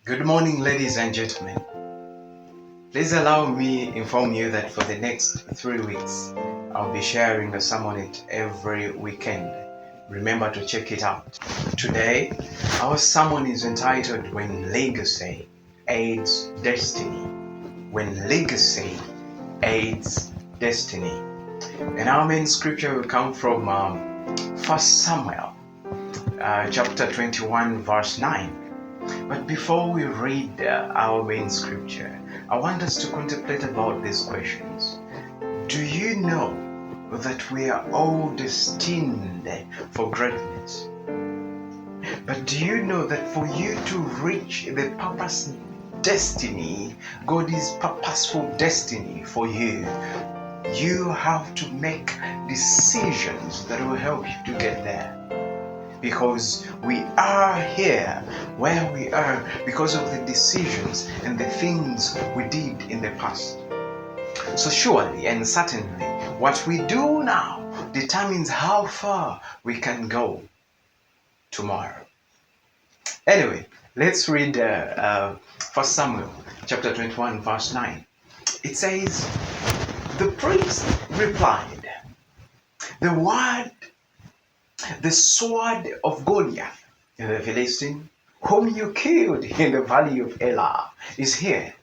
Good morning, ladies and gentlemen. Please allow me inform you that for the next 3 weeks, I'll be sharing a sermon every weekend. Remember to check it out. Today, our sermon is entitled When Legacy Aids Destiny. When Legacy Aids Destiny. And our main scripture will come from 1 Samuel chapter 21 verse 9. But before we read our main scripture, I want us to contemplate about these questions. Do you know that we are all destined for greatness? But do you know that for you to reach the purpose destiny, God's purposeful destiny for you, you have to make decisions that will help you to get there? Because we are here where we are because of the decisions and the things we did in the past. So surely and certainly what we do now determines how far we can go tomorrow. Anyway, let's read 1 Samuel chapter 21 verse 9. It says, "The priest replied, the sword of Goliath, the Philistine, whom you killed in the valley of Elah, is here.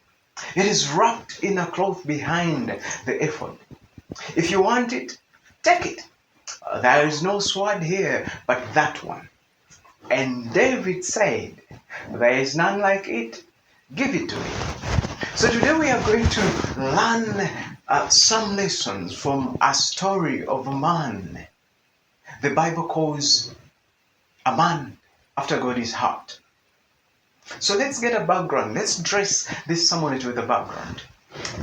It is wrapped in a cloth behind the ephod. If you want it, take it. There is no sword here but that one." And David said, "There is none like it. Give it to me." So today we are going to learn some lessons from a story of a man the Bible calls a man after God's heart. So let's get a background. Let's dress this sermon with a background.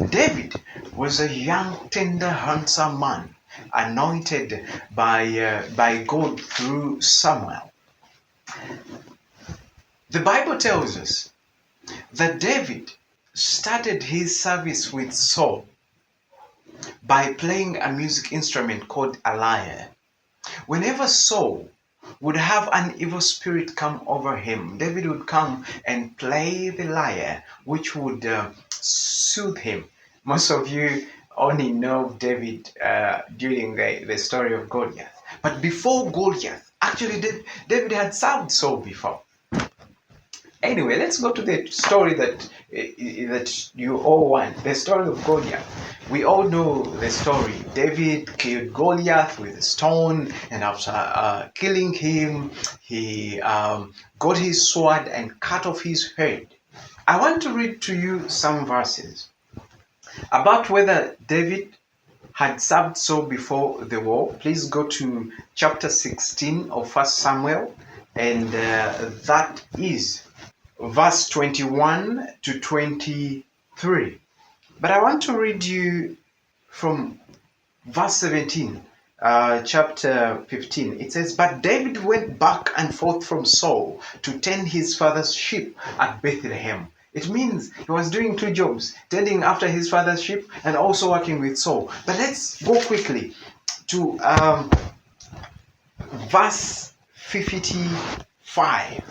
David was a young, tender, handsome man, anointed by God through Samuel. The Bible tells us that David started his service with Saul by playing a music instrument called a lyre. Whenever Saul would have an evil spirit come over him, David would come and play the lyre, which would soothe him. Most of you only know David during the story of Goliath. But before Goliath, actually David had served Saul before. Anyway, let's go to the story that you all want, the story of Goliath. We all know the story. David killed Goliath with a stone, and after killing him, he got his sword and cut off his head. I want to read to you some verses about whether David had served Saul before the war. Please go to chapter 16 of 1 Samuel, and that is verse 21 to 23. But I want to read you from verse 17, chapter 15. It says, "But David went back and forth from Saul to tend his father's sheep at Bethlehem." It means he was doing two jobs, tending after his father's sheep and also working with Saul. But let's go quickly to verse 55.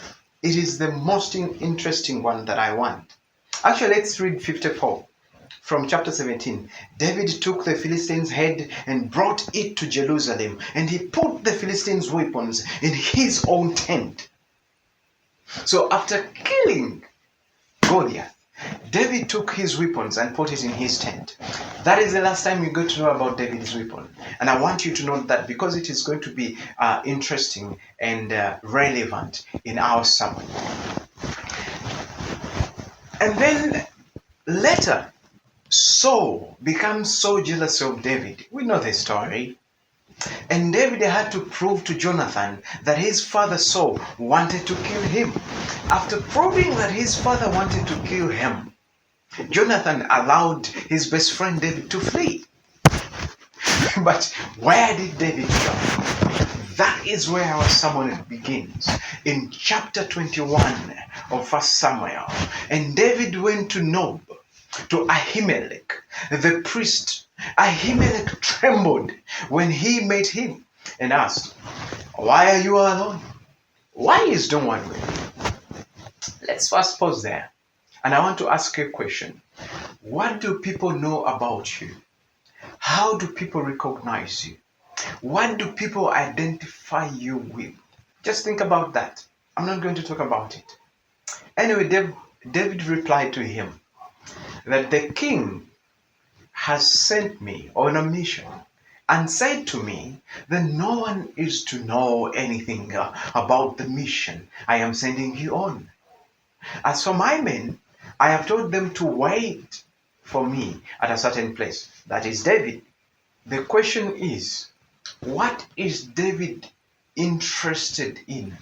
It is the most interesting one that I want. Actually, let's read 54 from chapter 17. "David took the Philistines' head and brought it to Jerusalem, and he put the Philistines' weapons in his own tent." So after killing Goliath, David took his weapons and put it in his tent. That is the last time you got to know about David's weapon. And I want you to know that because it is going to be interesting and relevant in our sermon. And then later, Saul becomes so jealous of David. We know the story. And David had to prove to Jonathan that his father Saul wanted to kill him. After proving that his father wanted to kill him, Jonathan allowed his best friend David to flee. But where did David go? That is where our sermon begins, in chapter 21 of 1 Samuel. "And David went to Nob, to Ahimelech, the priest. Ahimelech trembled when he met him and asked, 'Why are you alone? Why is no one with you?'" Let's first pause there. And I want to ask you a question. What do people know about you? How do people recognize you? What do people identify you with? Just think about that. I'm not going to talk about it. Anyway, David replied to him that the king has sent me on a mission and said to me that no one is to know anything about the mission I am sending you on. As for my men, I have told them to wait for me at a certain place. That is David. The question is, what is David interested in?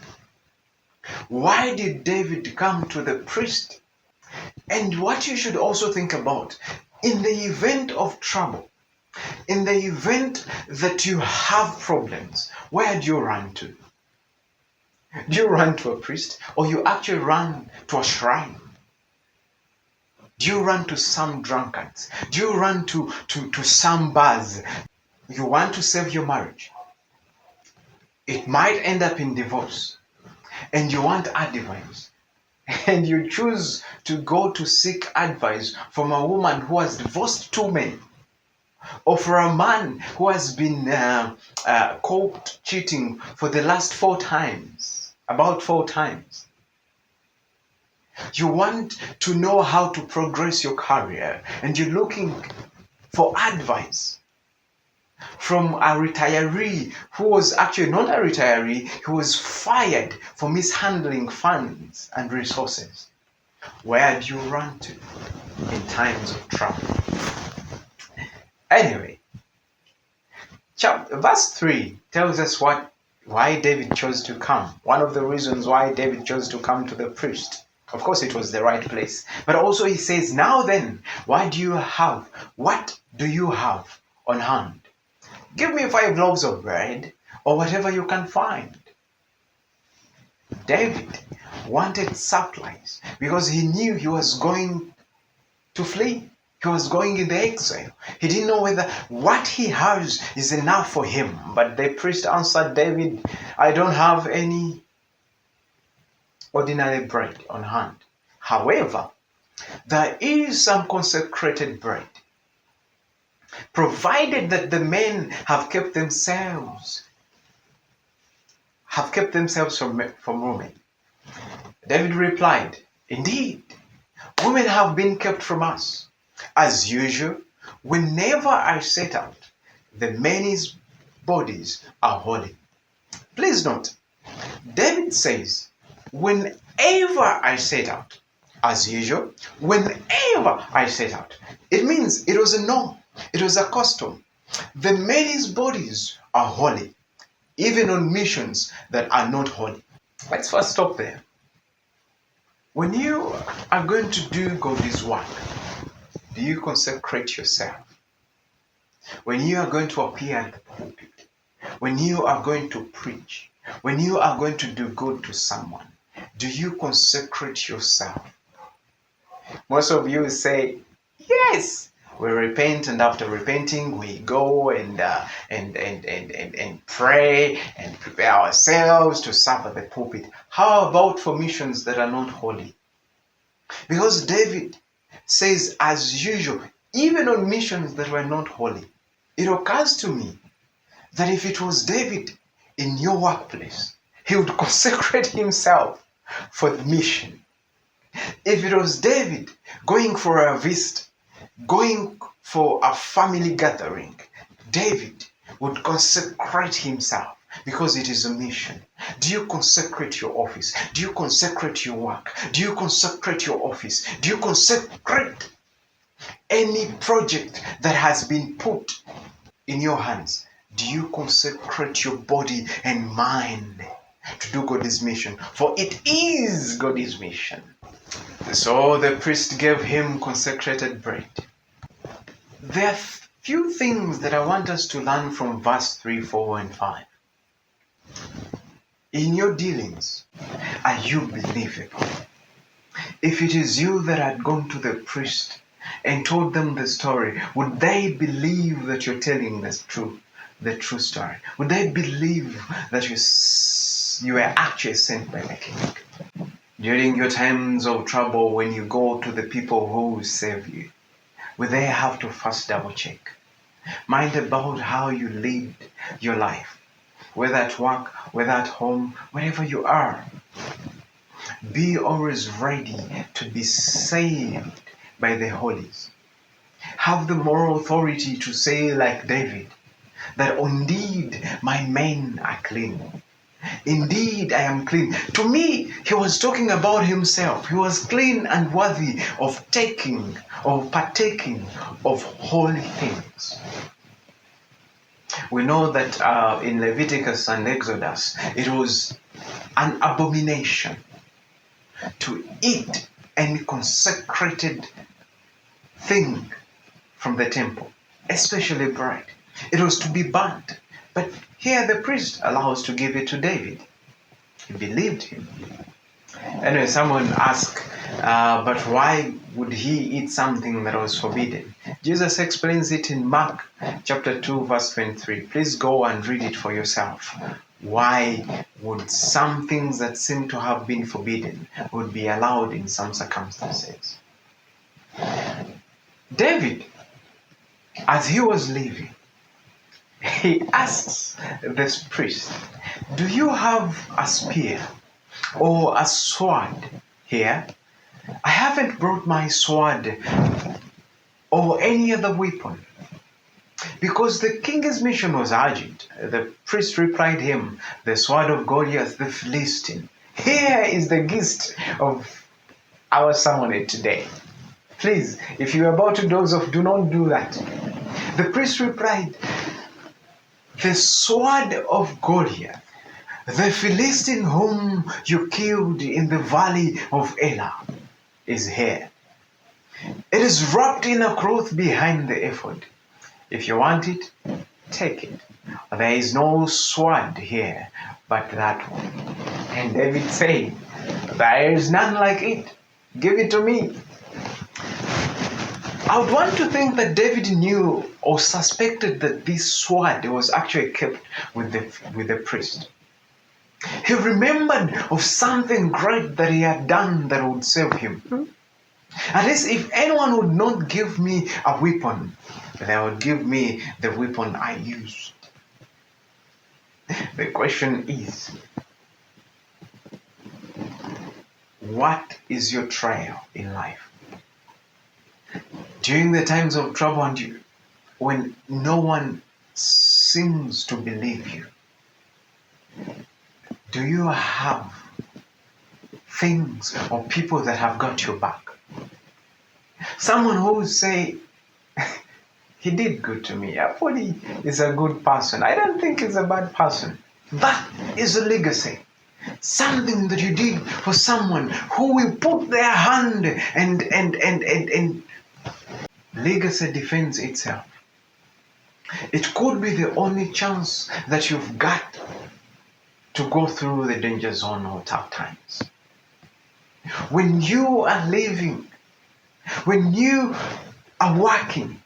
Why did David come to the priest? And what you should also think about, in the event of trouble, in the event that you have problems, where do you run to? Do you run to a priest, or you actually run to a shrine? Do you run to some drunkards? Do you run to some bars? You want to save your marriage. It might end up in divorce, and you want advice. And you choose to go to seek advice from a woman who has divorced 2 men, or for a man who has been caught cheating for the last 4 times, about 4 times. You want to know how to progress your career, and you're looking for advice from a retiree who was actually not a retiree, who was fired for mishandling funds and resources. Where do you run to in times of trouble? Anyway, verse 3 tells us why David chose to come. One of the reasons why David chose to come to the priest. Of course, it was the right place. But also he says, now then, what do you have on hand? Give me 5 loaves of bread, or whatever you can find. David wanted supplies because he knew he was going to flee. He was going in the exile. He didn't know whether what he has is enough for him. But the priest answered David, I don't have any ordinary bread on hand. However, there is some consecrated bread, provided that the men have kept themselves from women. David replied, indeed, women have been kept from us. As usual, whenever I set out, the men's bodies are holy. Please note, David says, whenever I set out, as usual, whenever I set out. It means it was a norm, it was a custom. The men's bodies are holy, even on missions that are not holy. Let's first stop there. When you are going to do God's work, do you consecrate yourself? When you are going to appear at the pulpit, when you are going to preach, when you are going to do good to someone, do you consecrate yourself? Most of you say, yes, we repent, and after repenting, we go and pray and prepare ourselves to serve at the pulpit. How about for missions that are not holy? Because David says, as usual, even on missions that were not holy, it occurs to me that if it was David in your workplace, he would consecrate himself for the mission. If it was David going for a visit, going for a family gathering, David would consecrate himself because it is a mission. Do you consecrate your office? Do you consecrate your work? Do you consecrate your office? Do you consecrate any project that has been put in your hands? Do you consecrate your body and mind to do God's mission? For it is God's mission. So the priest gave him consecrated bread. There are few things that I want us to learn from verse 3, 4, and 5. In your dealings, are you believable? If it is you that had gone to the priest and told them the story, would they believe that you're telling the true story? Would they believe that you were actually sent by the king? During your times of trouble, when you go to the people who save you, will they have to first double check? Mind about how you lead your life, whether at work, whether at home, wherever you are. Be always ready to be saved by the holies. Have the moral authority to say, like David, that indeed my men are clean. Indeed, I am clean. To me, he was talking about himself. He was clean and worthy of partaking of holy things. We know that in Leviticus and Exodus, it was an abomination to eat any consecrated thing from the temple, especially bread. It was to be burnt. But here the priest allows to give it to David. He believed him. Anyway, someone asked, but why would he eat something that was forbidden? Jesus explains it in Mark chapter 2, verse 23. Please go and read it for yourself. Why would some things that seem to have been forbidden would be allowed in some circumstances? David, as he was living, he asks this priest, do you have a spear or a sword here? I haven't brought my sword or any other weapon. Because the king's mission was urgent. The priest replied him, the sword of Goliath the Philistine. Here is the gist of our sermon today. Please, if you are about to doze off, do not do that. The priest replied, the sword of Goliath, the Philistine whom you killed in the valley of Elah, is here. It is wrapped in a cloth behind the ephod. If you want it, take it. There is no sword here but that one. And David said, there is none like it. Give it to me. I would want to think that David knew or suspected that this sword was actually kept with the priest. He remembered of something great that he had done that would save him. At least if anyone would not give me a weapon, they would give me the weapon I used. The question is, what is your trial in life? During the times of trouble and when no one seems to believe you, do you have things or people that have got your back? Someone who will say, he did good to me. I thought he is a good person. I don't think he's a bad person. That is a legacy. Something that you did for someone who will put their hand and legacy defends itself. It could be the only chance that you've got to go through the danger zone or tough times. When you are living, when you are working,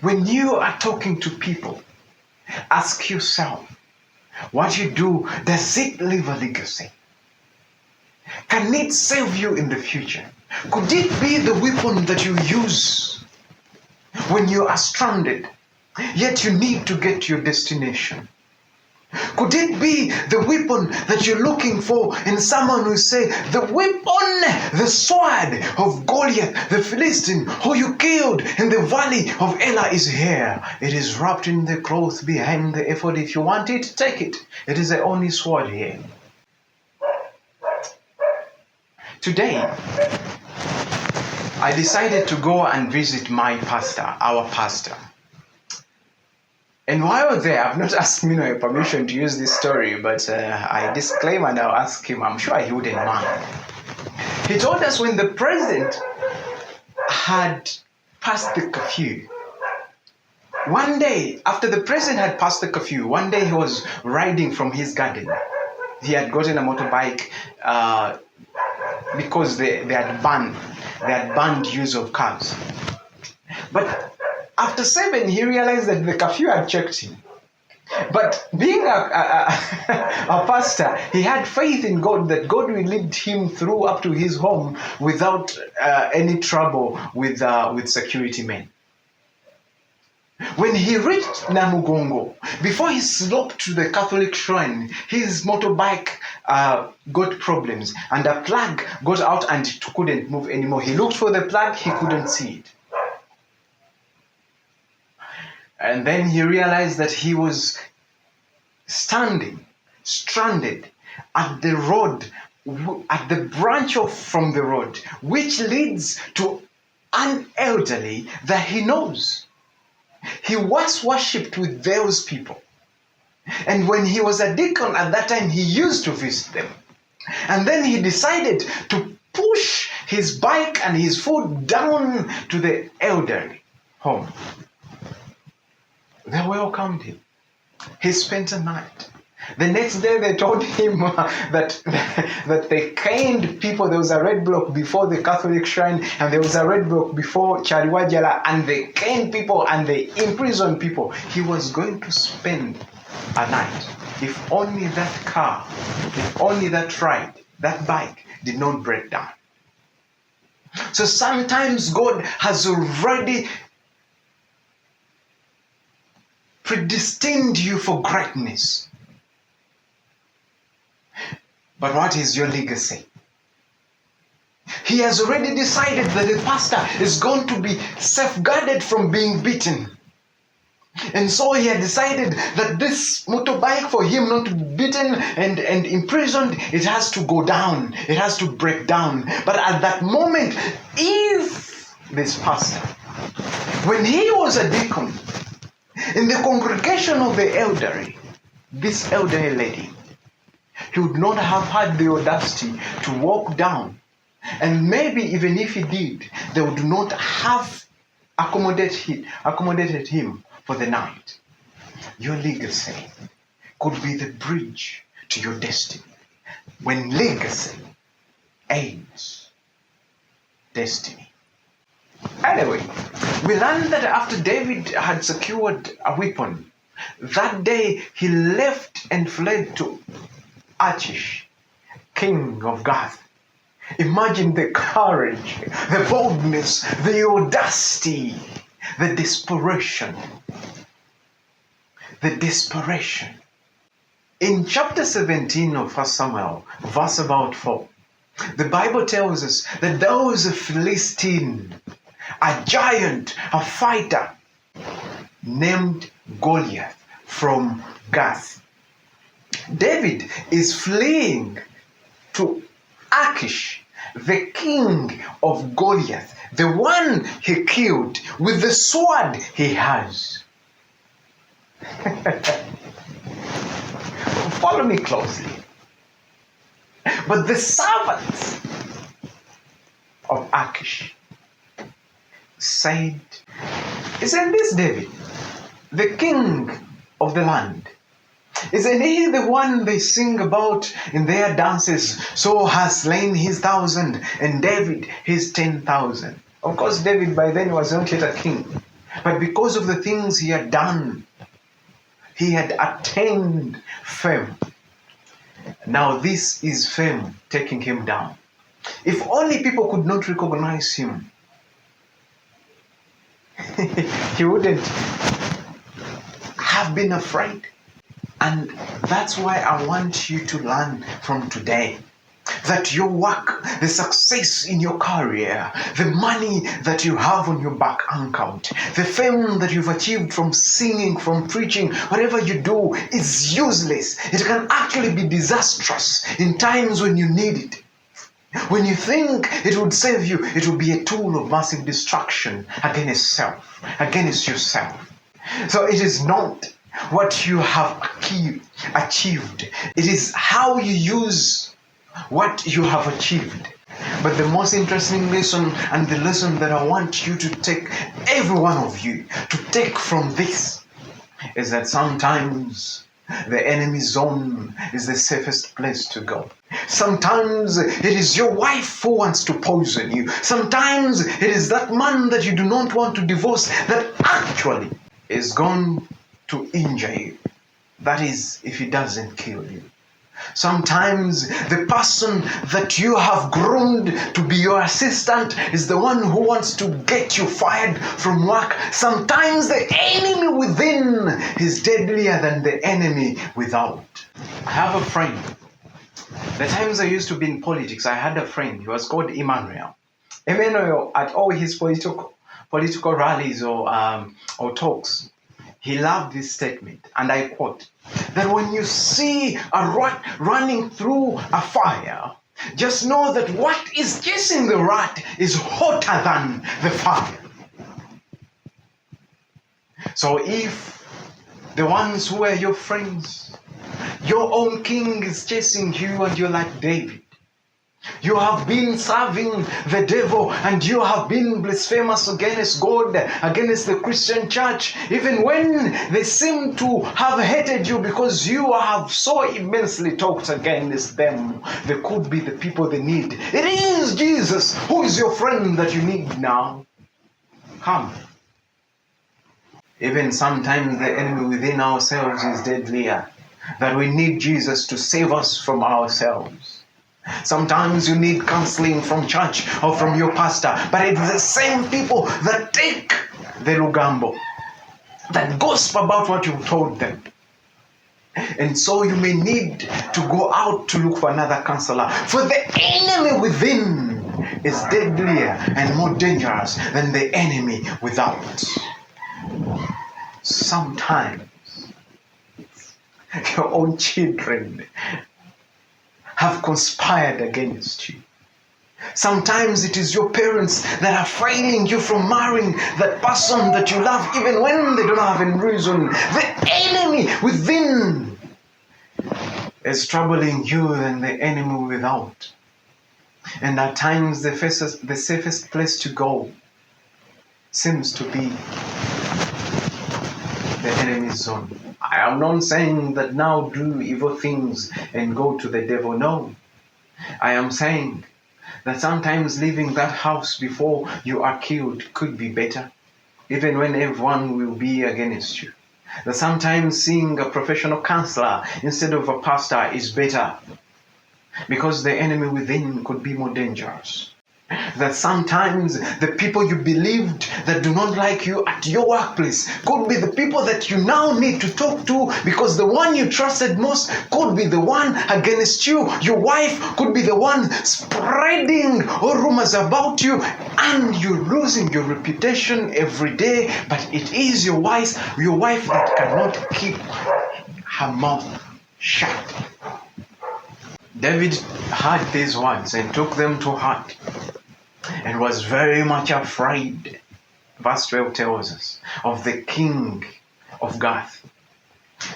when you are talking to people, ask yourself, what you do, does it leave a legacy? Can it save you in the future? Could it be the weapon that you use when you are stranded, yet you need to get to your destination? Could it be the weapon that you're looking for and someone will say, the weapon, the sword of Goliath, the Philistine, who you killed in the valley of Elah is here. It is wrapped in the cloth behind the ephod. If you want it, take it. It is the only sword here. Today, I decided to go and visit my pastor, our pastor. And while I was there, I've not asked Mino permission to use this story, but I disclaim and I'll ask him. I'm sure he wouldn't mind. He told us when the president had passed the curfew, one day, after the president had passed the curfew, one day he was riding from his garden. He had gotten a motorbike because they had banned use of cars. But after 7, he realized that the curfew had checked him. But being a pastor, he had faith in God that God will lead him through up to his home without any trouble with security men. When he reached Namugongo, before he sloped to the Catholic shrine, his motorbike got problems and a plug got out and it couldn't move anymore. He looked for the plug, he couldn't see it. And then he realized that he was stranded at the road, at the branch from the road, which leads to an elderly that he knows. He was worshipped with those people. And when he was a deacon at that time, he used to visit them. And then he decided to push his bike and his food down to the elderly home. They welcomed him. He spent a night. The next day they told him that they caned people. There was a red block before the Catholic shrine and there was a red block before Chariwajala, and they caned people and they imprisoned people. He was going to spend a night. If only that car, if only that ride, that bike did not break down. So sometimes God has already predestined you for greatness. But what is your legacy? He has already decided that the pastor is going to be safeguarded from being beaten. And so he had decided that this motorbike, for him not to be beaten and imprisoned, it has to go down. It has to break down. But at that moment, if this pastor, when he was a deacon, in the congregation of the elderly, this elderly lady, he would not have had the audacity to walk down. And maybe even if he did, they would not have accommodated him for the night. Your legacy could be the bridge to your destiny. When legacy aids destiny. Anyway, we learned that after David had secured a weapon, that day he left and fled to Achish, king of Gath. Imagine the courage, the boldness, the audacity, the desperation. The desperation. In chapter 17 of 1 Samuel, verse about 4, the Bible tells us that there was a Philistine, a giant, a fighter, named Goliath from Gath. David is fleeing to Achish, the king of Goliath, the one he killed with the sword he has. Follow me closely. But the servants of Achish said, "Isn't this David, the king of the land? Isn't he the one they sing about in their dances? So has slain his 1,000 and David his 10,000. Of course, David by then was not yet a king. But because of the things he had done, he had attained fame. Now this is fame taking him down. If only people could not recognize him, he wouldn't have been afraid. And that's why I want you to learn from today that your work, the success in your career, the money that you have on your bank account, the fame that you've achieved from singing, from preaching, whatever you do is useless. It can actually be disastrous in times when you need it. When you think it would save you, it will be a tool of massive destruction against yourself. So it is not what you have achieved. It is how you use what you have achieved. But the most interesting lesson, and the lesson that I want you to take, every one of you, to take from this, is that sometimes the enemy zone is the safest place to go. Sometimes it is your wife who wants to poison you. Sometimes it is that man that you do not want to divorce that actually is going to injure you. That is, if he doesn't kill you. Sometimes the person that you have groomed to be your assistant is the one who wants to get you fired from work. Sometimes the enemy within is deadlier than the enemy without. I have a friend. The times I used to be in politics, I had a friend. He was called Emmanuel. Emmanuel, at all his political rallies or talks, he loved this statement, and I quote, that when you see a rat running through a fire, just know that what is chasing the rat is hotter than the fire. So if the ones who are your friends, your own king is chasing you and you're like David, you have been serving the devil and you have been blasphemous against God, against the Christian church, even when they seem to have hated you because you have so immensely talked against them. They could be the people they need. It is Jesus who is your friend that you need now. Come. Even sometimes the enemy within ourselves is deadlier, that we need Jesus to save us from ourselves. Sometimes you need counseling from church or from your pastor, but it's the same people that take the lugambo, that gossip about what you told them. And so you may need to go out to look for another counselor, for the enemy within is deadlier and more dangerous than the enemy without. Sometimes your own children have conspired against you. Sometimes it is your parents that are failing you from marrying that person that you love, even when they don't have any reason. The enemy within is troubling you than the enemy without. And at times the safest place to go seems to be the enemy's zone. I am not saying that now do evil things and go to the devil. No. I am saying that sometimes leaving that house before you are killed could be better, even when everyone will be against you. That sometimes seeing a professional counselor instead of a pastor is better, because the enemy within could be more dangerous. That sometimes the people you believed that do not like you at your workplace could be the people that you now need to talk to, because the one you trusted most could be the one against you. Your wife could be the one spreading all rumors about you, and you're losing your reputation every day. But it is your wife that cannot keep her mouth shut. David heard these words and took them to heart, and was very much afraid, verse 12 tells us, of the king of Gath.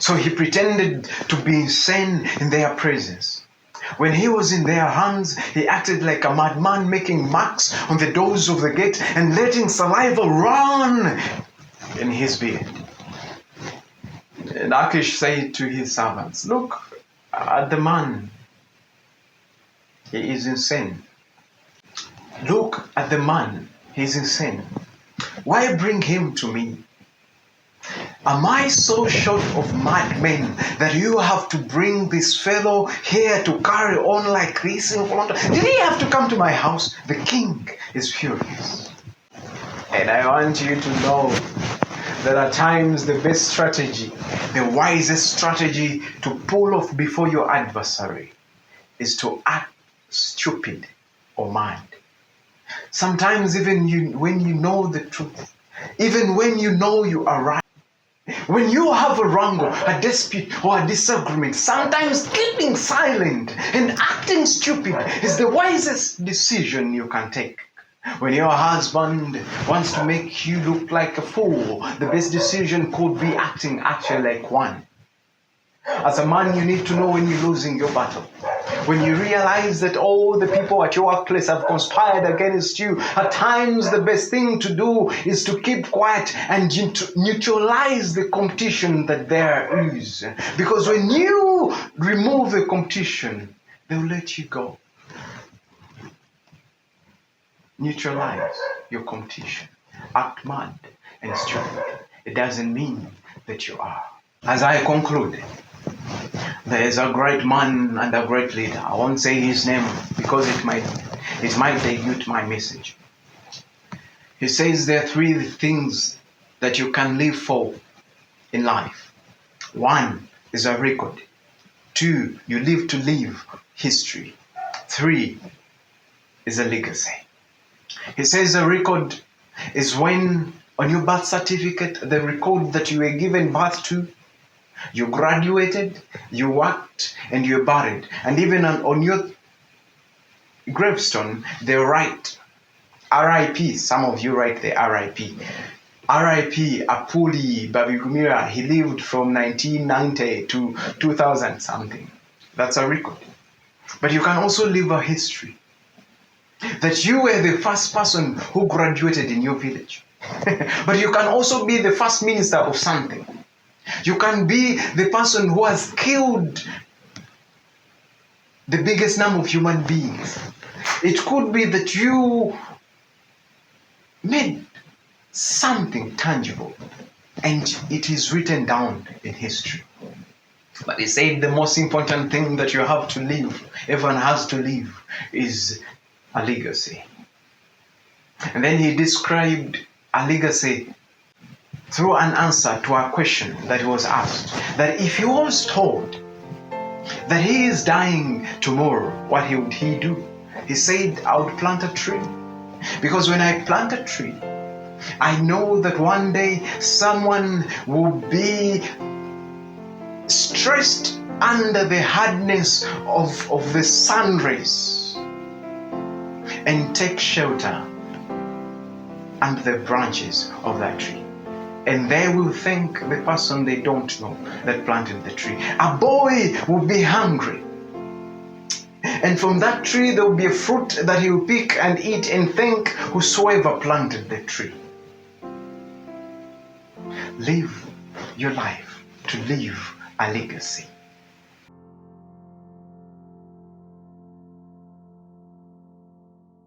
So he pretended to be insane in their presence. When he was in their hands, he acted like a madman, making marks on the doors of the gate and letting saliva run in his beard. And Achish said to his servants, "Look at the man. He is insane. Look at the man, he's insane. Why bring him to me? Am I so short of madmen that you have to bring this fellow here to carry on like this in front of? Did he have to come to my house?" The king is furious. And I want you to know that at times the best strategy, the wisest strategy to pull off before your adversary is to act stupid or mad. Sometimes even when you know the truth, even when you know you are right, when you have a wrangle, a dispute, or a disagreement, sometimes keeping silent and acting stupid is the wisest decision you can take. When your husband wants to make you look like a fool, the best decision could be acting actually like one. As a man, you need to know when you're losing your battle. When you realize that all the people at your workplace have conspired against you, at times the best thing to do is to keep quiet and neutralize the competition that there is. Because when you remove the competition, they'll let you go. Neutralize your competition. Act mad and stupid. It doesn't mean that you are. As I conclude, there is a great man and a great leader. I won't say his name because it might dilute my message. He says there are three things that you can live for in life. One is a record. Two, you live to live history. Three is a legacy. He says a record is when on your birth certificate, the record that you were given birth to, you graduated, you worked, and you're buried. And even on your gravestone, they write RIP. Some of you write the RIP. RIP Apuli Babigumira. He lived from 1990 to 2000 something. That's a record. But you can also live a history. That you were the first person who graduated in your village. But you can also be the first minister of something. You can be the person who has killed the biggest number of human beings. It could be that you made something tangible and it is written down in history. But he said the most important thing that you have to leave, everyone has to leave, is a legacy. And then he described a legacy through an answer to a question that he was asked. That if he was told that he is dying tomorrow, what would he do? He said, I would plant a tree. Because when I plant a tree, I know that one day someone will be stressed under the hardness of the sun rays and take shelter under the branches of that tree. And they will thank the person they don't know that planted the tree. A boy will be hungry. And from that tree there will be a fruit that he will pick and eat and thank whosoever planted the tree. Live your life to leave a legacy.